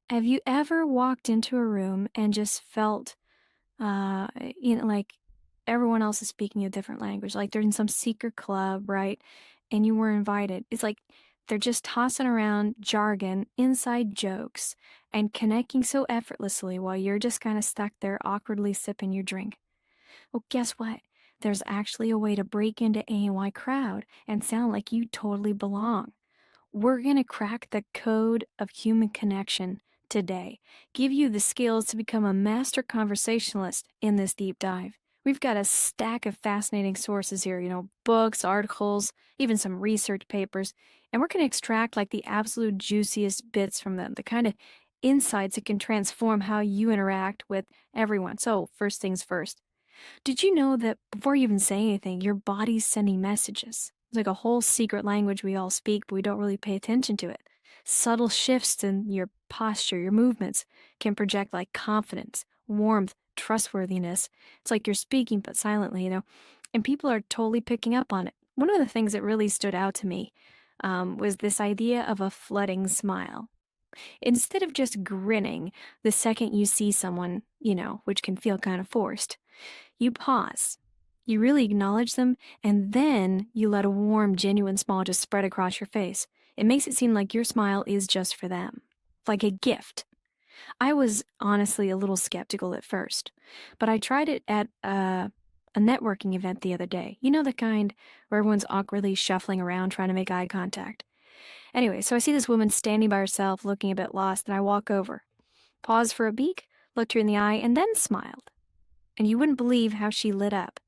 Have you ever walked into a room and just felt, uh, like everyone else is speaking a different language? Like they're in some secret club, right? And you were invited. It's like they're just tossing around jargon, inside jokes, and connecting so effortlessly while you're just kind of stuck there awkwardly sipping your drink. Well, guess what? There's actually a way to break into AY crowd and sound like you totally belong. We're going to crack the code of human connection today, give you the skills to become a master conversationalist in this deep dive. We've got a stack of fascinating sources here, books, articles, even some research papers, and we're going to extract like the absolute juiciest bits from them, the kind of insights that can transform how you interact with everyone. So, first things first. Did you know that before you even say anything, your body's sending messages? It's like a whole secret language we all speak, but we don't really pay attention to it. Subtle shifts in your posture, your movements, can project like confidence, warmth, trustworthiness. It's like you're speaking, but silently, and people are totally picking up on it. One of the things that really stood out to me was this idea of a flooding smile. Instead of just grinning the second you see someone, which can feel kind of forced, you pause. You really acknowledge them, and then you let a warm, genuine smile just spread across your face. It makes it seem like your smile is just for them, like a gift. I was honestly a little skeptical at first, but I tried it at a networking event the other day. You know, the kind where everyone's awkwardly shuffling around trying to make eye contact. Anyway, so I see this woman standing by herself, looking a bit lost, and I walk over, pause for a beak, looked her in the eye, and then smiled. And you wouldn't believe how she lit up.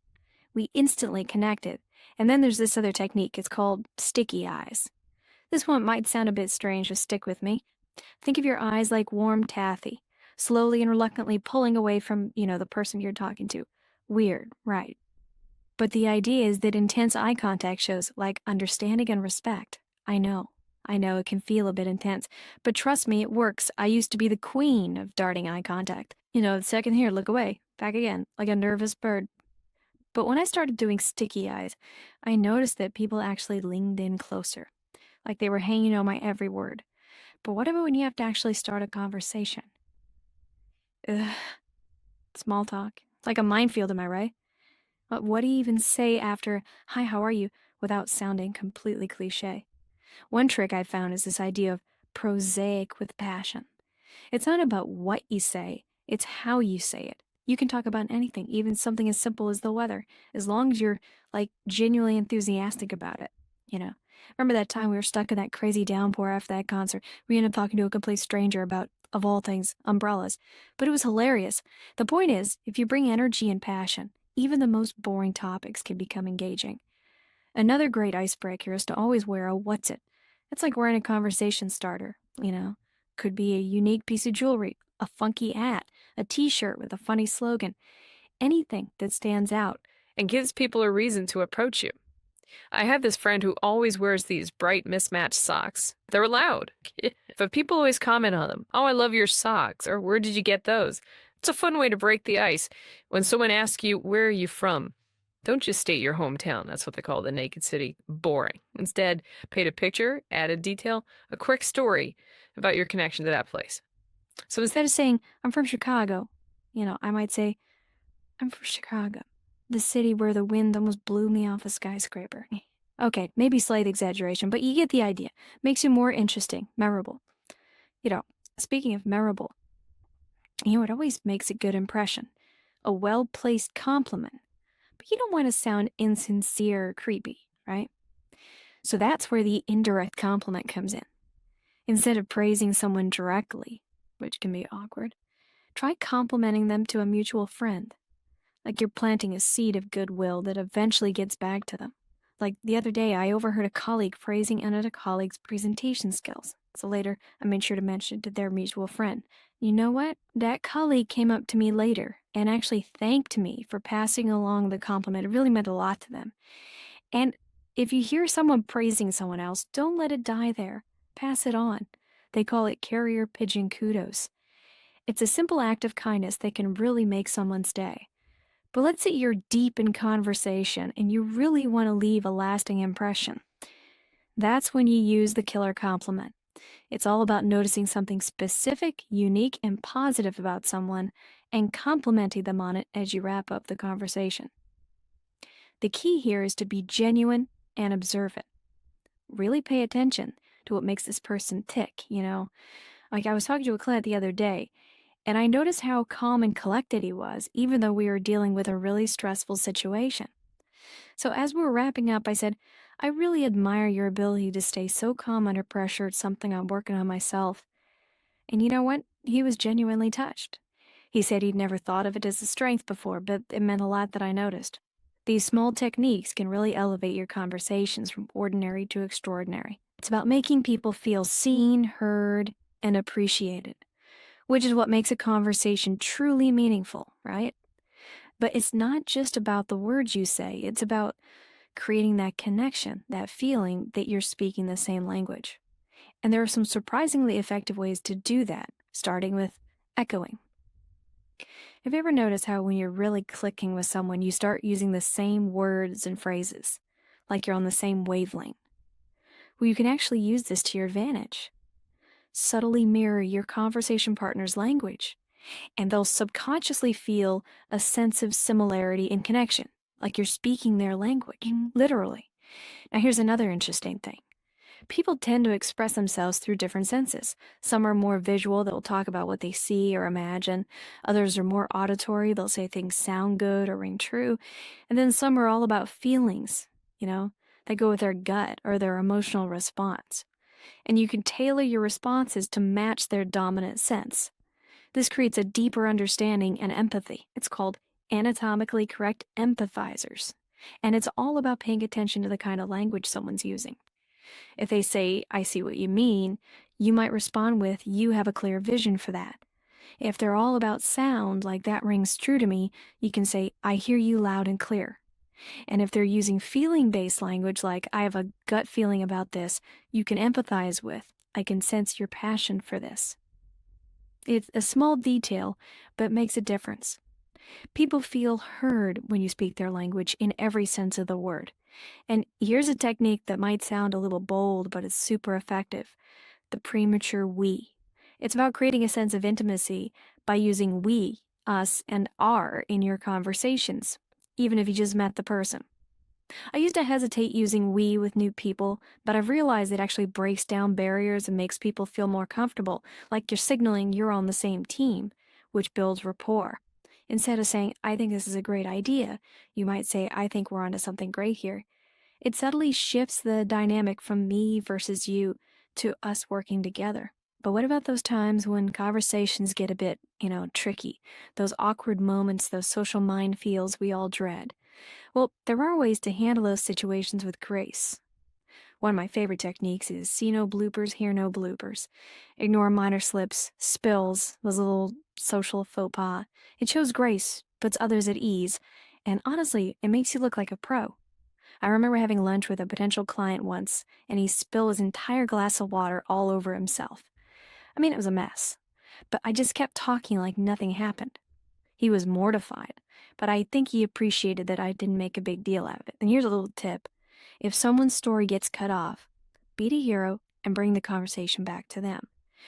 We instantly connected. And then there's this other technique. It's called sticky eyes. This one might sound a bit strange, but stick with me. Think of your eyes like warm taffy, slowly and reluctantly pulling away from, the person you're talking to. Weird, right? But the idea is that intense eye contact shows like understanding and respect. I know. I know it can feel a bit intense, but trust me, it works. I used to be the queen of darting eye contact. The second here, look away, back again, like a nervous bird. But when I started doing sticky eyes, I noticed that people actually leaned in closer, like they were hanging on my every word. But what about when you have to actually start a conversation? Ugh, small talk. It's like a minefield, am I right? But what do you even say after, hi, how are you, without sounding completely cliche? One trick I found is this idea of prosaic with passion. It's not about what you say, it's how you say it. You can talk about anything, even something as simple as the weather, as long as you're like genuinely enthusiastic about it, you know. Remember that time we were stuck in that crazy downpour after that concert? We ended up talking to a complete stranger about, of all things, umbrellas. But it was hilarious. The point is, if you bring energy and passion, even the most boring topics can become engaging. Another great icebreaker is to always wear a what's it. It's like wearing a conversation starter. Could be a unique piece of jewelry, a funky hat, a t-shirt with a funny slogan, anything that stands out. And gives people a reason to approach you. I have this friend who always wears these bright mismatched socks. They're loud, but people always comment on them. Oh, I love your socks, or where did you get those? It's a fun way to break the ice. When someone asks you, where are you from? Don't just state your hometown. That's what they call the naked city. Boring. Instead, paint a picture, add a detail, a quick story about your connection to that place. So instead of saying, I'm from Chicago, I might say, I'm from Chicago, the city where the wind almost blew me off a skyscraper. Okay, maybe slight exaggeration, but you get the idea. Makes you more interesting, memorable. Speaking of memorable, it always makes a good impression. A well-placed compliment. But you don't want to sound insincere or creepy, right? So that's where the indirect compliment comes in. Instead of praising someone directly, which can be awkward, try complimenting them to a mutual friend. Like you're planting a seed of goodwill that eventually gets back to them. Like the other day, I overheard a colleague praising another colleague's presentation skills. So later, I made sure to mention it to their mutual friend. You know what? That colleague came up to me later and actually thanked me for passing along the compliment. It really meant a lot to them. And if you hear someone praising someone else, don't let it die there. Pass it on. They call it carrier pigeon kudos. It's a simple act of kindness that can really make someone's day. But let's say you're deep in conversation and you really want to leave a lasting impression. That's when you use the killer compliment. It's all about noticing something specific, unique, and positive about someone and complimenting them on it as you wrap up the conversation. The key here is to be genuine and observant. Really pay attention to what makes this person tick. Like I was talking to a client the other day, and I noticed how calm and collected he was, even though we were dealing with a really stressful situation. So as we were wrapping up, I said, I really admire your ability to stay so calm under pressure. It's something I'm working on myself. And you know what? He was genuinely touched. He said he'd never thought of it as a strength before, but it meant a lot that I noticed. These small techniques can really elevate your conversations from ordinary to extraordinary. It's about making people feel seen, heard, and appreciated, which is what makes a conversation truly meaningful, right? But it's not just about the words you say, it's about creating that connection, that feeling that you're speaking the same language. And there are some surprisingly effective ways to do that, starting with echoing. Have you ever noticed how when you're really clicking with someone, you start using the same words and phrases, like you're on the same wavelength? Well, you can actually use this to your advantage. Subtly mirror your conversation partner's language, and they'll subconsciously feel a sense of similarity and connection, like you're speaking their language, literally. Now, here's another interesting thing. People tend to express themselves through different senses. Some are more visual, they'll talk about what they see or imagine. Others are more auditory, they'll say things sound good or ring true. And then some are all about feelings, you know, they go with their gut or their emotional response. And you can tailor your responses to match their dominant sense. This creates a deeper understanding and empathy. It's called anatomically correct empathizers. And it's all about paying attention to the kind of language someone's using. If they say, I see what you mean, you might respond with, you have a clear vision for that. If they're all about sound, like that rings true to me, you can say, I hear you loud and clear. And if they're using feeling-based language, like I have a gut feeling about this, you can empathize with, I can sense your passion for this. It's a small detail, but it makes a difference. People feel heard when you speak their language in every sense of the word. And here's a technique that might sound a little bold, but it's super effective: the premature we. It's about creating a sense of intimacy by using we, us, and our in your conversations, even if you just met the person. I used to hesitate using we with new people, but I've realized it actually breaks down barriers and makes people feel more comfortable, like you're signaling you're on the same team, which builds rapport. Instead of saying, I think this is a great idea, you might say, I think we're onto something great here. It subtly shifts the dynamic from me versus you to us working together. But what about those times when conversations get a bit, tricky? Those awkward moments, those social minefields we all dread. Well, there are ways to handle those situations with grace. One of my favorite techniques is see no bloopers, hear no bloopers. Ignore minor slips, spills, those little social faux pas. It shows grace, puts others at ease, and honestly, it makes you look like a pro. I remember having lunch with a potential client once, and he spilled his entire glass of water all over himself. I mean, it was a mess. But I just kept talking like nothing happened. He was mortified, but I think he appreciated that I didn't make a big deal out of it. And here's a little tip. If someone's story gets cut off, be the hero and bring the conversation back to them.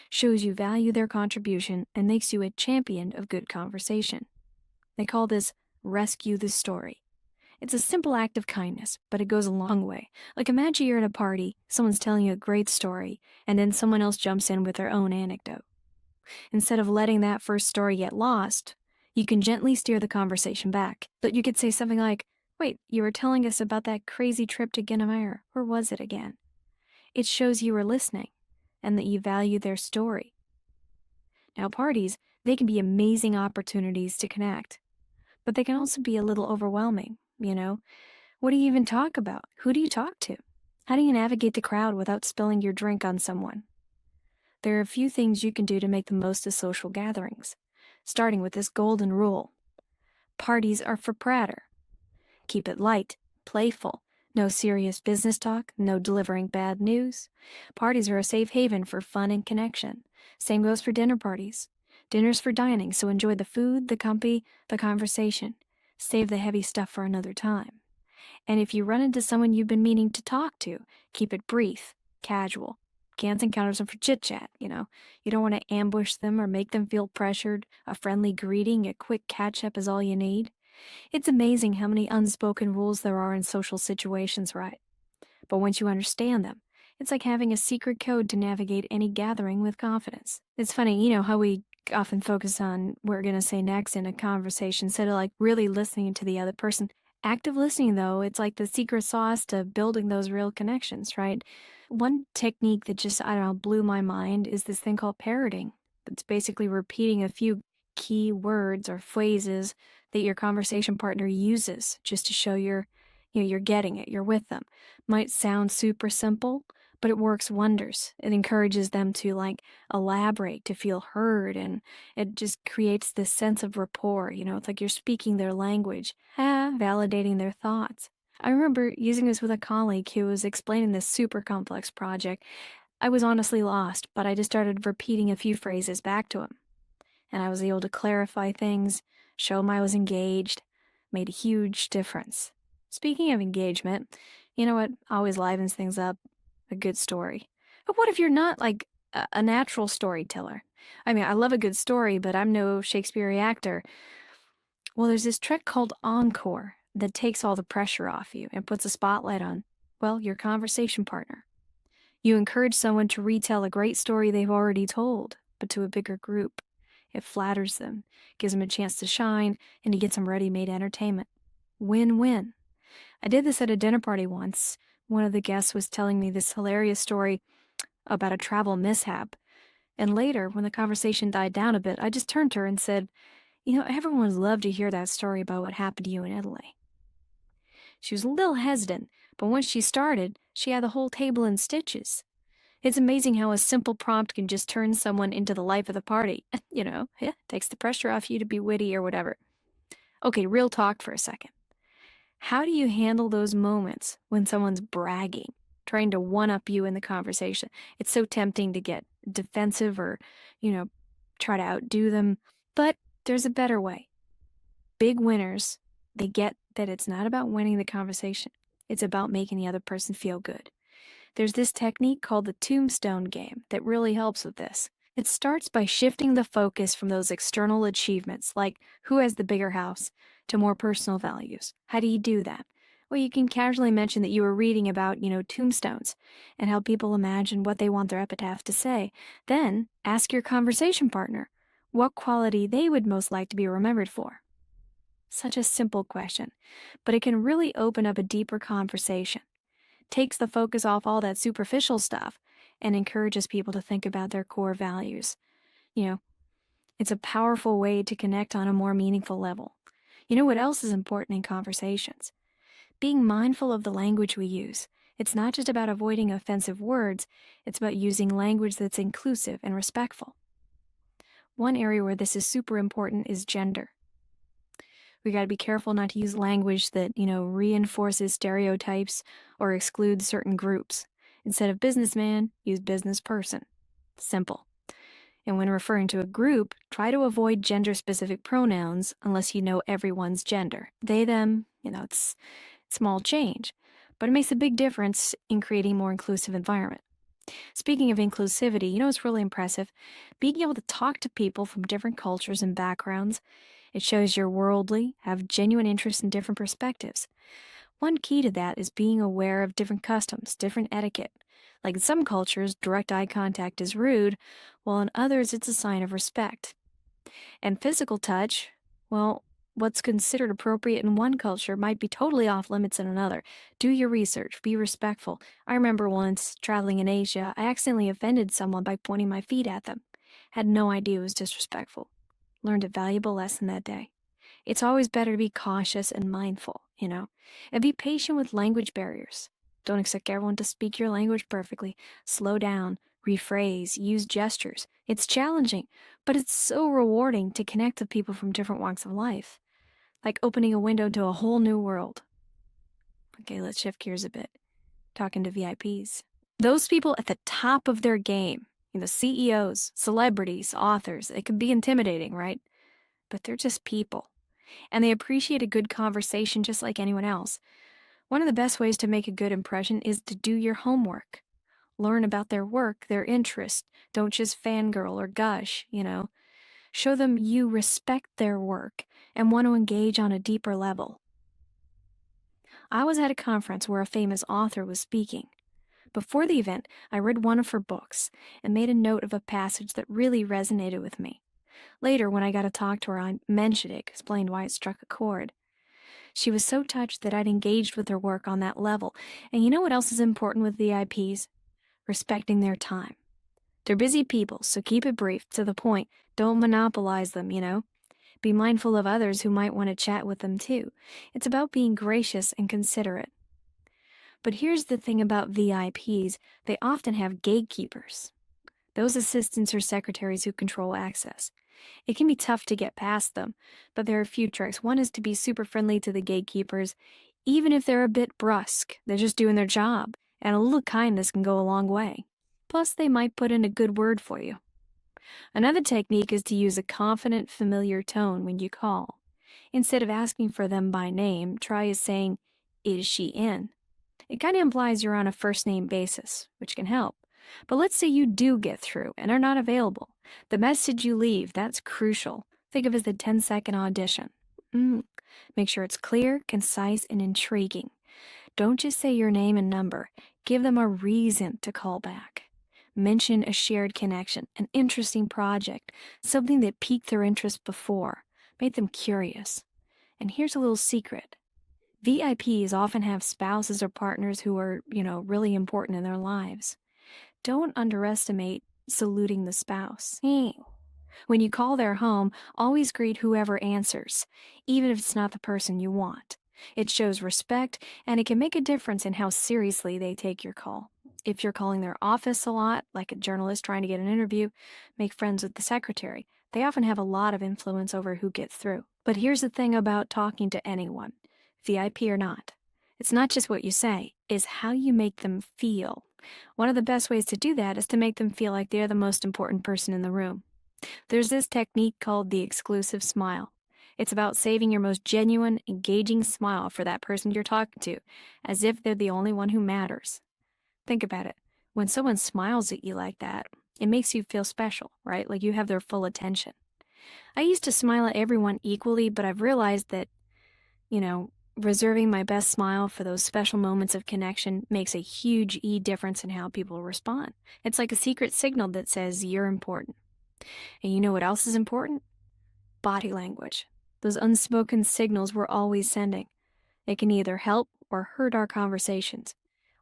Shows you value their contribution and makes you a champion of good conversation. They call this rescue the story. It's a simple act of kindness, but it goes a long way. Like imagine you're at a party, someone's telling you a great story, and then someone else jumps in with their own anecdote. Instead of letting that first story get lost, you can gently steer the conversation back. But you could say something like, wait, you were telling us about that crazy trip to Guinevere. Where was it again? It shows you were listening and that you value their story. Now, parties, they can be amazing opportunities to connect, but they can also be a little overwhelming, What do you even talk about? Who do you talk to? How do you navigate the crowd without spilling your drink on someone? There are a few things you can do to make the most of social gatherings, starting with this golden rule. Parties are for prater. Keep it light, playful, no serious business talk, no delivering bad news. Parties are a safe haven for fun and connection. Same goes for dinner parties. Dinner's for dining, so enjoy the food, the company, the conversation. Save the heavy stuff for another time. And if you run into someone you've been meaning to talk to, keep it brief, casual. weekends encounters them for chit chat, you know. You don't want to ambush them or make them feel pressured. A friendly greeting, a quick catch up is all you need. It's amazing how many unspoken rules there are in social situations, right? But once you understand them, it's like having a secret code to navigate any gathering with confidence. It's funny, how we often focus on what we're going to say next in a conversation instead of like really listening to the other person. Active listening, though, it's like the secret sauce to building those real connections, right? One technique that just, I don't know, blew my mind is this thing called parroting. It's basically repeating a few key words or phrases that your conversation partner uses just to show you're getting it, you're with them. Might sound super simple, but it works wonders. It encourages them to like elaborate, to feel heard, and it just creates this sense of rapport. It's like you're speaking their language, validating their thoughts. I remember using this with a colleague who was explaining this super complex project. I was honestly lost, but I just started repeating a few phrases back to him, and I was able to clarify things, show him I was engaged, made a huge difference. Speaking of engagement, you know what always livens things up? A good story. But what if you're not like a natural storyteller? I mean, I love a good story, but I'm no Shakespeare actor. Well, there's this trick called encore that takes all the pressure off you and puts a spotlight on, well, your conversation partner. You encourage someone to retell a great story they've already told, but to a bigger group. It flatters them, gives them a chance to shine, and to get some ready-made entertainment. Win-win. I did this at a dinner party once. One of the guests was telling me this hilarious story about a travel mishap. And later, when the conversation died down a bit, I just turned to her and said, everyone would love to hear that story about what happened to you in Italy. She was a little hesitant, but once she started, she had the whole table in stitches. It's amazing how a simple prompt can just turn someone into the life of the party. Takes the pressure off you to be witty or whatever. Okay, real talk for a second. How do you handle those moments when someone's bragging, trying to one-up you in the conversation? It's so tempting to get defensive or, try to outdo them. But there's a better way. Big winners, they get that it's not about winning the conversation. It's about making the other person feel good. There's this technique called the tombstone game that really helps with this. It starts by shifting the focus from those external achievements, like who has the bigger house, to more personal values. How do you do that? Well, you can casually mention that you were reading about, tombstones and how people imagine what they want their epitaph to say. Then ask your conversation partner what quality they would most like to be remembered for. Such a simple question, but it can really open up a deeper conversation. Takes the focus off all that superficial stuff and encourages people to think about their core values. It's a powerful way to connect on a more meaningful level. You know what else is important in conversations? Being mindful of the language we use. It's not just about avoiding offensive words, it's about using language that's inclusive and respectful. One area where this is super important is gender. We got to be careful not to use language that, reinforces stereotypes or excludes certain groups. Instead of businessman, use business person. Simple. And when referring to a group, try to avoid gender-specific pronouns unless you know everyone's gender. They, them, it's small change, but it makes a big difference in creating a more inclusive environment. Speaking of inclusivity, it's really impressive. Being able to talk to people from different cultures and backgrounds, it shows you're worldly, have genuine interest in different perspectives. One key to that is being aware of different customs, different etiquette. Like in some cultures, direct eye contact is rude, while in others it's a sign of respect. And physical touch, well, what's considered appropriate in one culture might be totally off limits in another. Do your research, be respectful. I remember once, traveling in Asia, I accidentally offended someone by pointing my feet at them. Had no idea it was disrespectful. Learned a valuable lesson that day. It's always better to be cautious and mindful, and be patient with language barriers. Don't expect everyone to speak your language perfectly. Slow down, rephrase, use gestures. It's challenging, but it's so rewarding to connect with people from different walks of life. Like opening a window to a whole new world. Okay, let's shift gears a bit. Talking to VIPs. Those people at the top of their game, CEOs, celebrities, authors, it can be intimidating, right? But they're just people. And they appreciate a good conversation just like anyone else. One of the best ways to make a good impression is to do your homework. Learn about their work, their interest. Don't just fangirl or gush. Show them you respect their work and want to engage on a deeper level. I was at a conference where a famous author was speaking. Before the event, I read one of her books and made a note of a passage that really resonated with me. Later, when I got to talk to her, I mentioned it, explained why it struck a chord. She was so touched that I'd engaged with her work on that level. And you know what else is important with VIPs? Respecting their time. They're busy people, so keep it brief, to the point. Don't monopolize them. Be mindful of others who might want to chat with them too. It's about being gracious and considerate. But here's the thing about VIPs, they often have gatekeepers. Those assistants or secretaries who control access. It can be tough to get past them, but there are a few tricks. One is to be super friendly to the gatekeepers, even if they're a bit brusque. They're just doing their job, and a little kindness can go a long way. Plus, they might put in a good word for you. Another technique is to use a confident, familiar tone when you call. Instead of asking for them by name, try saying, "Is she in?" It kind of implies you're on a first-name basis, which can help. But let's say you do get through and are not available. The message you leave, that's crucial. Think of it as the 10-second audition. Make sure it's clear, concise, and intriguing. Don't just say your name and number. Give them a reason to call back. Mention a shared connection, an interesting project, something that piqued their interest before, made them curious. And here's a little secret. VIPs often have spouses or partners who are, really important in their lives. Don't underestimate saluting the spouse. When you call their home, always greet whoever answers, even if it's not the person you want. It shows respect, and it can make a difference in how seriously they take your call. If you're calling their office a lot, like a journalist trying to get an interview, make friends with the secretary. They often have a lot of influence over who gets through. But here's the thing about talking to anyone, VIP or not. It's not just what you say, it's how you make them feel. One of the best ways to do that is to make them feel like they're the most important person in the room. There's this technique called the exclusive smile. It's about saving your most genuine, engaging smile for that person you're talking to, as if they're the only one who matters. Think about it. When someone smiles at you like that, it makes you feel special, right? Like you have their full attention. I used to smile at everyone equally, but I've realized that, reserving my best smile for those special moments of connection makes a huge difference in how people respond. It's like a secret signal that says you're important. And you know what else is important? Body language. Those unspoken signals we're always sending. It can either help or hurt our conversations.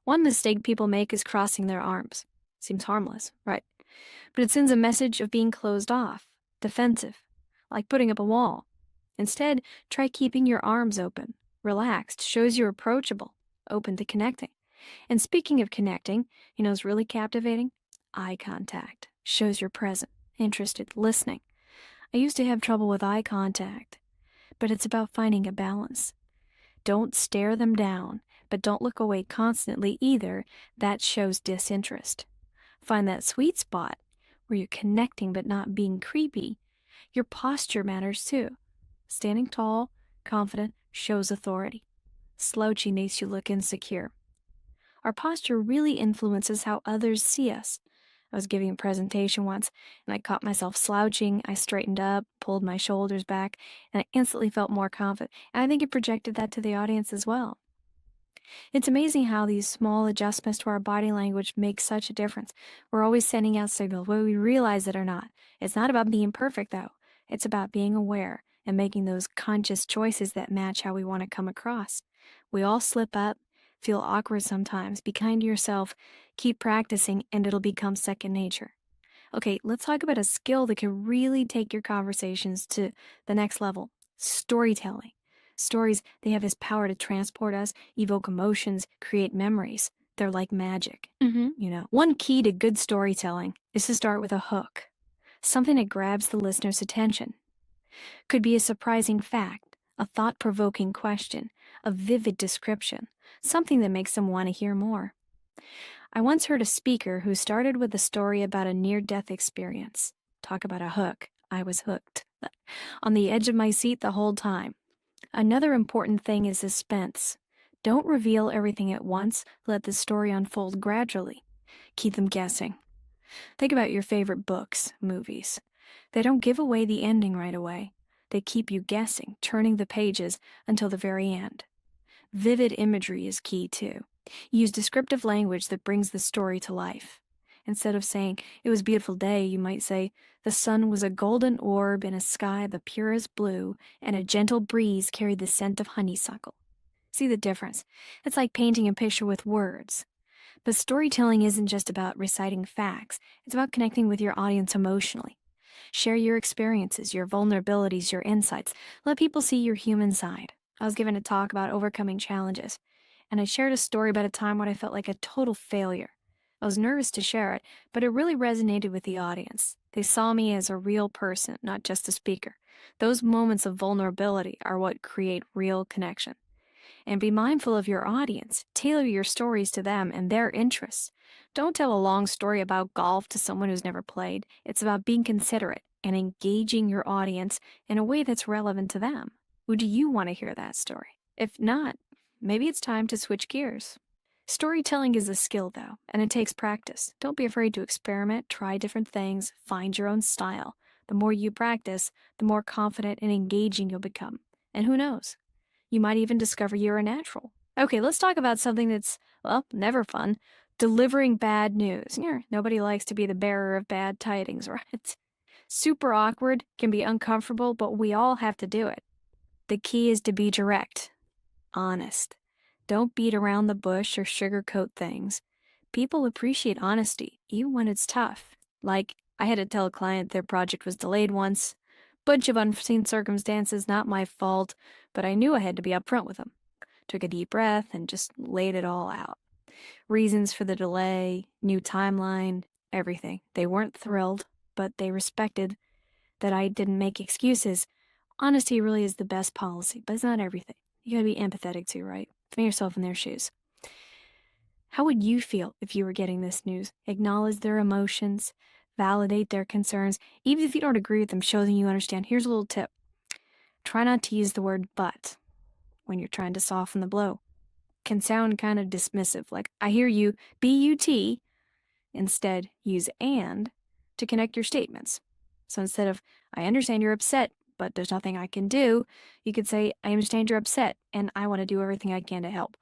One mistake people make is crossing their arms. Seems harmless, right? But it sends a message of being closed off, defensive, like putting up a wall. Instead, try keeping your arms open, relaxed, shows you're approachable, open to connecting. And speaking of connecting, is really captivating? Eye contact. Shows you're present, interested, listening. I used to have trouble with eye contact, but it's about finding a balance. Don't stare them down, but don't look away constantly either. That shows disinterest. Find that sweet spot where you're connecting but not being creepy. Your posture matters too. Standing tall, confident, shows authority. Slouchy makes you look insecure. Our posture really influences how others see us. I was giving a presentation once, and I caught myself slouching. I straightened up, pulled my shoulders back, and I instantly felt more confident. And I think it projected that to the audience as well. It's amazing how these small adjustments to our body language make such a difference. We're always sending out signals, whether we realize it or not. It's not about being perfect, though. It's about being aware and making those conscious choices that match how we want to come across. We all slip up, feel awkward sometimes. Be kind to yourself, keep practicing, and it'll become second nature. Okay, let's talk about a skill that can really take your conversations to the next level. Storytelling. Stories, they have this power to transport us, evoke emotions, create memories. They're like magic. One key to good storytelling is to start with a hook. Something that grabs the listener's attention. Could be a surprising fact, a thought-provoking question, a vivid description, something that makes them want to hear more. I once heard a speaker who started with a story about a near-death experience. Talk about a hook. I was hooked. On the edge of my seat the whole time. Another important thing is suspense. Don't reveal everything at once. Let the story unfold gradually. Keep them guessing. Think about your favorite books, movies. They don't give away the ending right away. They keep you guessing, turning the pages until the very end. Vivid imagery is key too. Use descriptive language that brings the story to life. Instead of saying, "It was a beautiful day," you might say, "The sun was a golden orb in a sky the purest blue, and a gentle breeze carried the scent of honeysuckle." See the difference? It's like painting a picture with words. But storytelling isn't just about reciting facts, it's about connecting with your audience emotionally. Share your experiences, your vulnerabilities, your insights. Let people see your human side. I was given a talk about overcoming challenges, and I shared a story about a time when I felt like a total failure. I was nervous to share it, but it really resonated with the audience. They saw me as a real person, not just a speaker. Those moments of vulnerability are what create real connection. And be mindful of your audience. Tailor your stories to them and their interests. Don't tell a long story about golf to someone who's never played. It's about being considerate and engaging your audience in a way that's relevant to them. Would you want to hear that story? If not, maybe it's time to switch gears. Storytelling is a skill, though, and it takes practice. Don't be afraid to experiment, try different things, find your own style. The more you practice, the more confident and engaging you'll become. And who knows? You might even discover you're a natural. Okay, let's talk about something that's, well, never fun. Delivering bad news. Nobody likes to be the bearer of bad tidings, right? Super awkward, can be uncomfortable, but we all have to do it. The key is to be direct, honest. Don't beat around the bush or sugarcoat things. People appreciate honesty, even when it's tough. Like, I had to tell a client their project was delayed once. Bunch of unforeseen circumstances, not my fault, but I knew I had to be upfront with them. Took a deep breath and just laid it all out. Reasons for the delay, new timeline, everything. They weren't thrilled, but they respected that I didn't make excuses. Honesty really is the best policy, but it's not everything. You gotta be empathetic too, right? Put yourself in their shoes. How would you feel if you were getting this news? Acknowledge their emotions, validate their concerns. Even if you don't agree with them, show them you understand. Here's a little tip. Try not to use the word but when you're trying to soften the blow. Can sound kind of dismissive, like, "I hear you, but." Instead, use "and" to connect your statements. So instead of, "I understand you're upset, but there's nothing I can do," you could say, "I understand you're upset, and I want to do everything I can to help."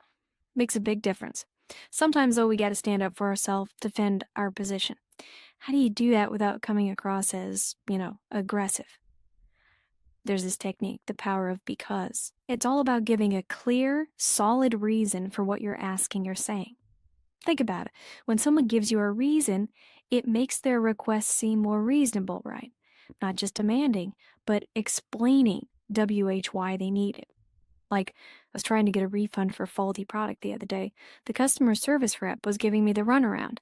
Makes a big difference. Sometimes, though, we got to stand up for ourselves, defend our position. How do you do that without coming across as, aggressive? There's this technique, the power of because. It's all about giving a clear, solid reason for what you're asking or saying. Think about it. When someone gives you a reason, it makes their request seem more reasonable, right? Not just demanding, but explaining why they need it. Like, I was trying to get a refund for a faulty product the other day. The customer service rep was giving me the runaround,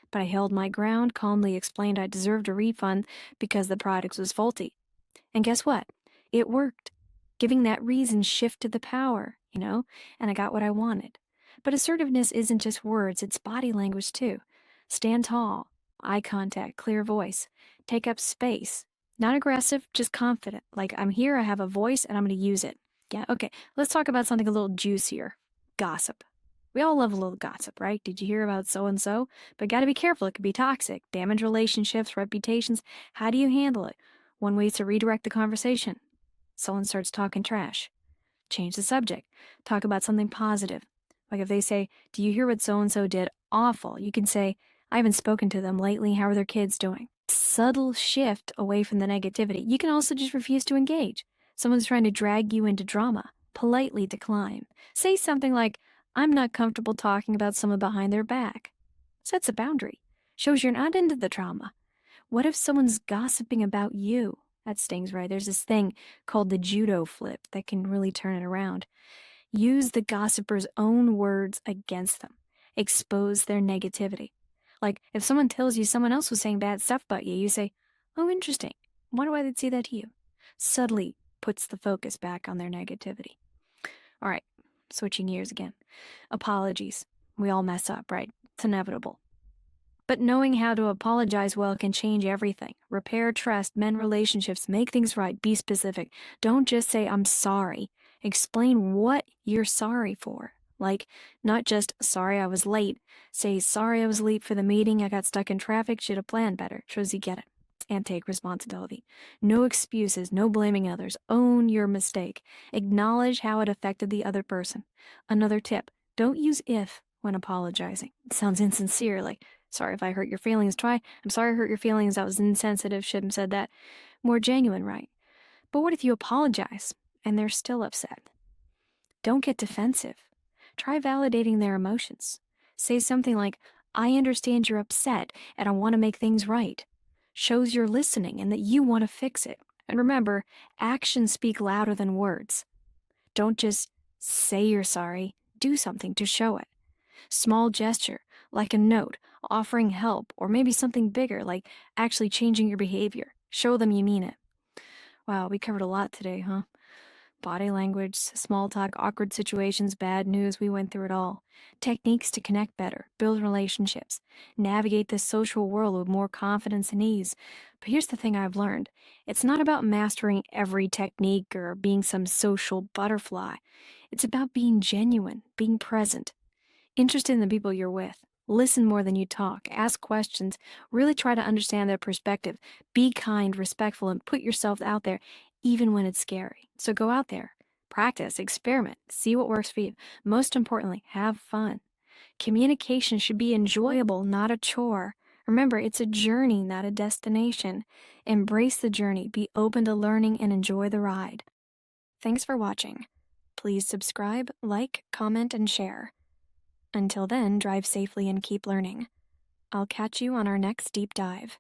but I held my ground, calmly explained I deserved a refund because the product was faulty. And guess what? It worked. Giving that reason shifted the power, and I got what I wanted. But assertiveness isn't just words, it's body language too. Stand tall, eye contact, clear voice. Take up space. Not aggressive, just confident. Like, I'm here, I have a voice, and I'm going to use it. Yeah, okay. Let's talk about something a little juicier. Gossip. We all love a little gossip, right? Did you hear about so and so? But gotta be careful, it could be toxic, damage relationships, reputations. How do you handle it? One way is to redirect the conversation. Someone starts talking trash. Change the subject. Talk about something positive. Like if they say, "Do you hear what so and so did? Awful." You can say, "I haven't spoken to them lately. How are their kids doing?" Subtle shift away from the negativity. You can also just refuse to engage. Someone's trying to drag you into drama. Politely decline. Say something like, "I'm not comfortable talking about someone behind their back." Sets a boundary. Shows you're not into the drama. What if someone's gossiping about you? That stings, right? There's this thing called the judo flip that can really turn it around. Use the gossiper's own words against them. Expose their negativity. Like, if someone tells you someone else was saying bad stuff about you, you say, "Oh, interesting. Wonder why they'd say that to you." Subtly puts the focus back on their negativity. All right, switching gears again. Apologies. We all mess up, right? It's inevitable. But knowing how to apologize well can change everything. Repair trust, mend relationships, make things right, be specific. Don't just say, "I'm sorry." Explain what you're sorry for. Like, not just, sorry I was late. Say, sorry I was late for the meeting, I got stuck in traffic, should have planned better. Shows you get it. And take responsibility. No excuses, no blaming others. Own your mistake. Acknowledge how it affected the other person. Another tip, don't use if when apologizing. It sounds insincere, like, sorry if I hurt your feelings. Try, I'm sorry I hurt your feelings, that was insensitive, shouldn't have said that. More genuine, right? But what if you apologize and they're still upset? Don't get defensive. Try validating their emotions. Say something like, I understand you're upset and I want to make things right. Shows you're listening and that you want to fix it. And remember, actions speak louder than words. Don't just say you're sorry, do something to show it. Small gesture, like a note, offering help, or maybe something bigger, like actually changing your behavior. Show them you mean it. Wow, we covered a lot today, huh? Body language, small talk, awkward situations, bad news, we went through it all. Techniques to connect better, build relationships, navigate this social world with more confidence and ease. But here's the thing I've learned, it's not about mastering every technique or being some social butterfly. It's about being genuine, being present, interested in the people you're with. Listen more than you talk. Ask questions. Really try to understand their perspective. Be kind, respectful, and put yourself out there, even when it's scary. So go out there, practice, experiment, see what works for you. Most importantly, have fun. Communication should be enjoyable, not a chore. Remember, it's a journey, not a destination. Embrace the journey, be open to learning, and enjoy the ride. Thanks for watching. Please subscribe, like, comment, and share. Until then, drive safely and keep learning. I'll catch you on our next deep dive.